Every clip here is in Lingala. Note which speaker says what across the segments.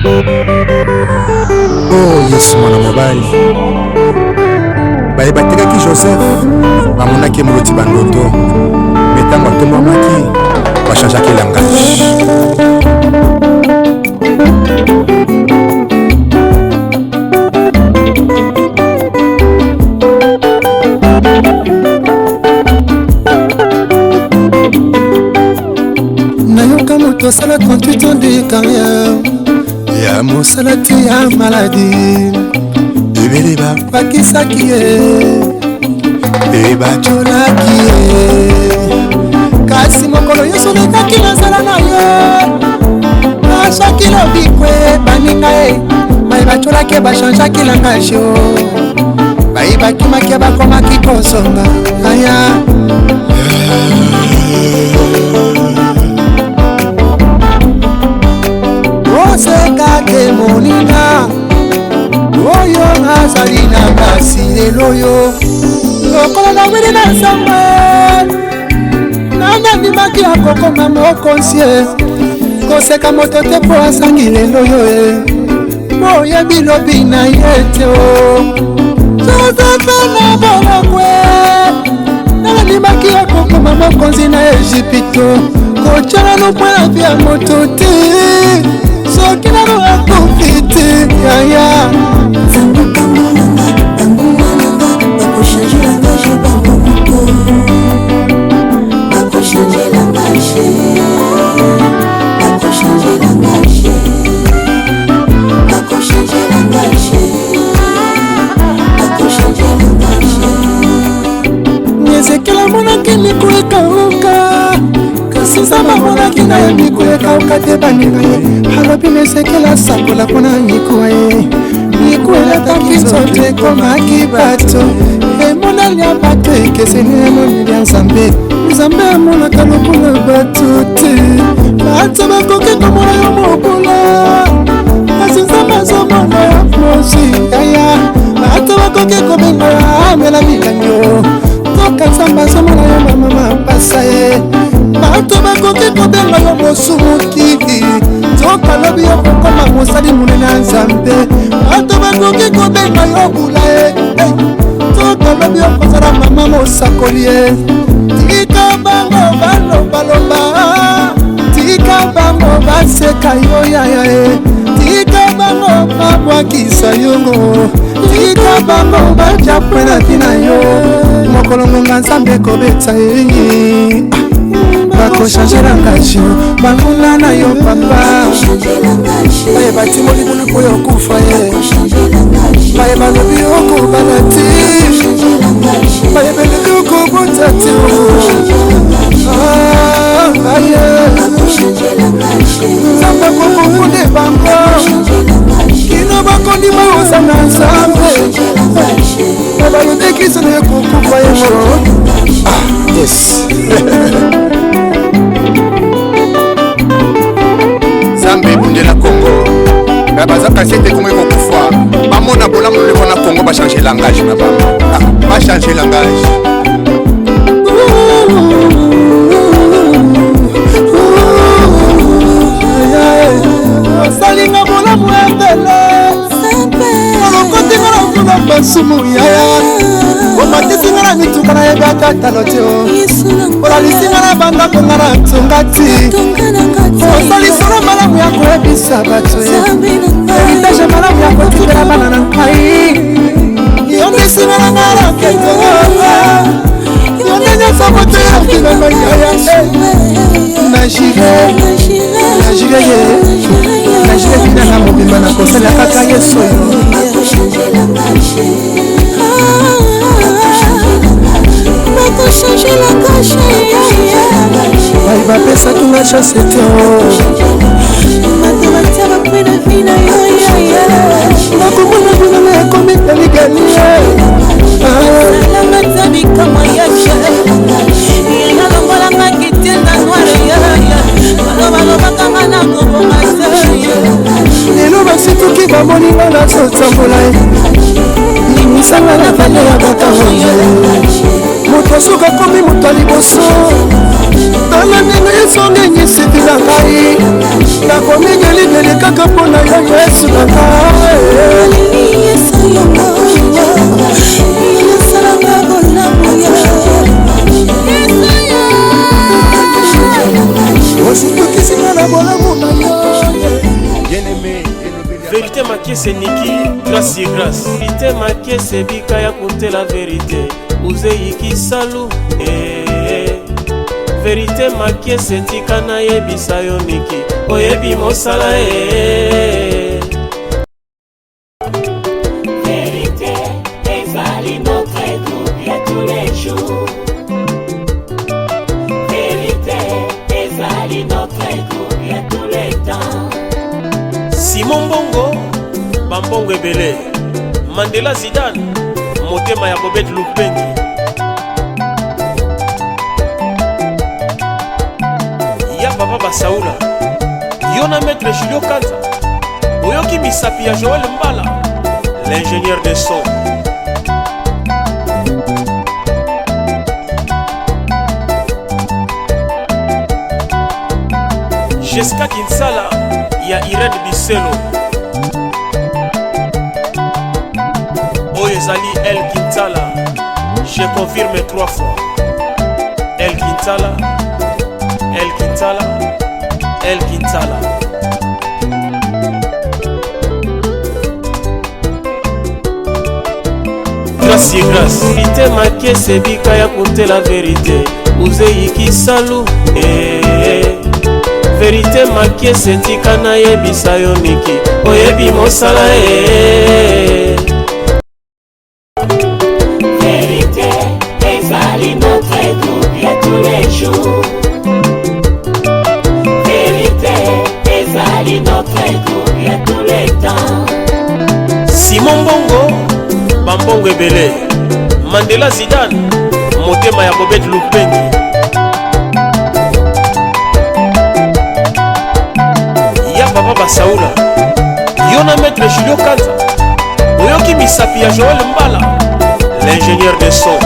Speaker 1: Oh Yesu mwana mobali baye batekaki Joseph bamonaki moloti bandoto metango atombamaki bachangeaki langage.
Speaker 2: nayoka moto asala 38 ans de carrière ya mosalati ya maladi ebele bapakisaki ye mpe bacholaki ye kasi mokolo nyonso lekaki nazala na ye ashaki lobikwe baninga ye baye bacholaki ye bachangeaki langage o baye bakimaki ye bakomaki kozonga aya osekake moninga oyo azali na basi lelo yo lokola na wili na nzambe nanga ndimaki akokoma mokonsie koseka moto te mpo asangi lelo yo e mpo oyebi lobi na ye te o josefe na bolokwe nanga ndimaki akokoma mokonzi na Ejipito kotyalano mpo na vi ya moto te soki nano akofi te yaya Ezekela monaki miku ekauka kasi nzambe amonaki na ye miku ekauka te baninga ye alobi na Ezekela sakola mpona mikuwa ye miku elataki nzoto ekomaki bato emonali ya bato ekeseni emoneli ya nzambe nzambe amonaka lokola bato te bato bakoki komona yo mobola kasi nzambe azomona ya mosi yaya bato bakoki kobenga ya amela milanyo toka nzambe azomona yo bamama mpasa ye bato bakoki kobenga yo mosumuki toka lobi yo kokoma mosali monene ya nzambe bato bakoki kobenga yo bula ye toka lobi yo kozala mama mosakoli ye tika bango balobaloba tika bango baseka yo yaya ye tika bango babwakisa yongo tika bango bajapwe na tina yo mokolo ngonga nzambe ekobetsa ye bakochange langage banguna na yo papa baye batimoli monoko yo kufa ye baye balobi okobala te baye beleki okobota te nzambe kokokunde bango kino bakondima ozanga nzambe balodekisi na ekokufa yango yes
Speaker 1: Zambe ebundela Congo baza kasete komwe kokufa bamona bolamu leko na Congo bachange langage na bango bachange langage
Speaker 2: osalinga bolamu endele olokotinga na vuna basumu yaya omatisinga na mituka na yebi atatalo te olalisinga na bandako nga na ntunga ti osalisolo malamu ya koyebisa bato eritage malamu ya kotibela bana na ngai yomisinga na nga na nkete yondenyesa moto ya kilelo yaya najire ye najire binanga mobimba na kosala kaka yesu oyo bakochange langage baye bapesaki nga chance te bato batia bapre na vi na yo nakomona binanga ekomi galigali salanga ta bikamwa yace yanalongolanga kitienda noire yaya balobalobakanga na kobonga te lelo basituki bamoninga nazotambola limisanga na vale ya bakaronge moto soka komi moto ya liboso tala ndenge esonge nyisiti na ngai nakomingeligeli kaka mpona yo yesu na ngai ositukisinga na bolamu na yo.
Speaker 3: Vérité maquée c'est Niki, grâce et grâce. Vérité maquée c'est Bika ya côté la vérité. Ouzei ki salu, Vérité maquée c'est Tikana yebisa yo Niki. Oyebi mosala
Speaker 4: Vérité, ezali notre groupe ya tous les jours. Vérité, ezali notre groupe ya tous les temps.
Speaker 3: Simon Bongo, Bambongo Ebele, Mandela Zidane, Motema ya Bobet Lupengi. Ya Baba Basaoula, Yona Maître Julio Kanza, Oyoki Misapi ya Joël Mbala, l'ingénieur des sons. Jessica Kinsala, ya Irene Bisselo. Oyezali El Quintala, je confirme 3 fois. El Quintala, El Quintala, El Quintala. Grâce et grâce. Vérité maquée c'est Bika ya côté la vérité. Ouzei ki salu, Vérité maquée c'est Tikana yebisa yo Niki. Oyebi mosala
Speaker 4: Vérité, ezali notre groupe ya tous les jours. Vérité, ezali notre groupe ya tous les temps.
Speaker 3: Simon Bongo, Bambongo Ebele, Mandela Zidane, Motema ya Bobet Lupengi. Ya Baba Basaoula, Yona Maître Julio Kanza, Oyoki Misapi ya Joël Mbala, l'ingénieur des sons.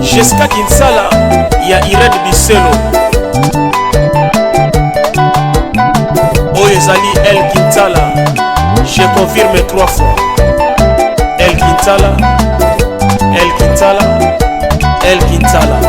Speaker 3: Jessica Kinsala, ya Irene Bisselo. Oyezali El Quintala, je confirme 3 fois. El Quintala, El Quintala, El Quintala.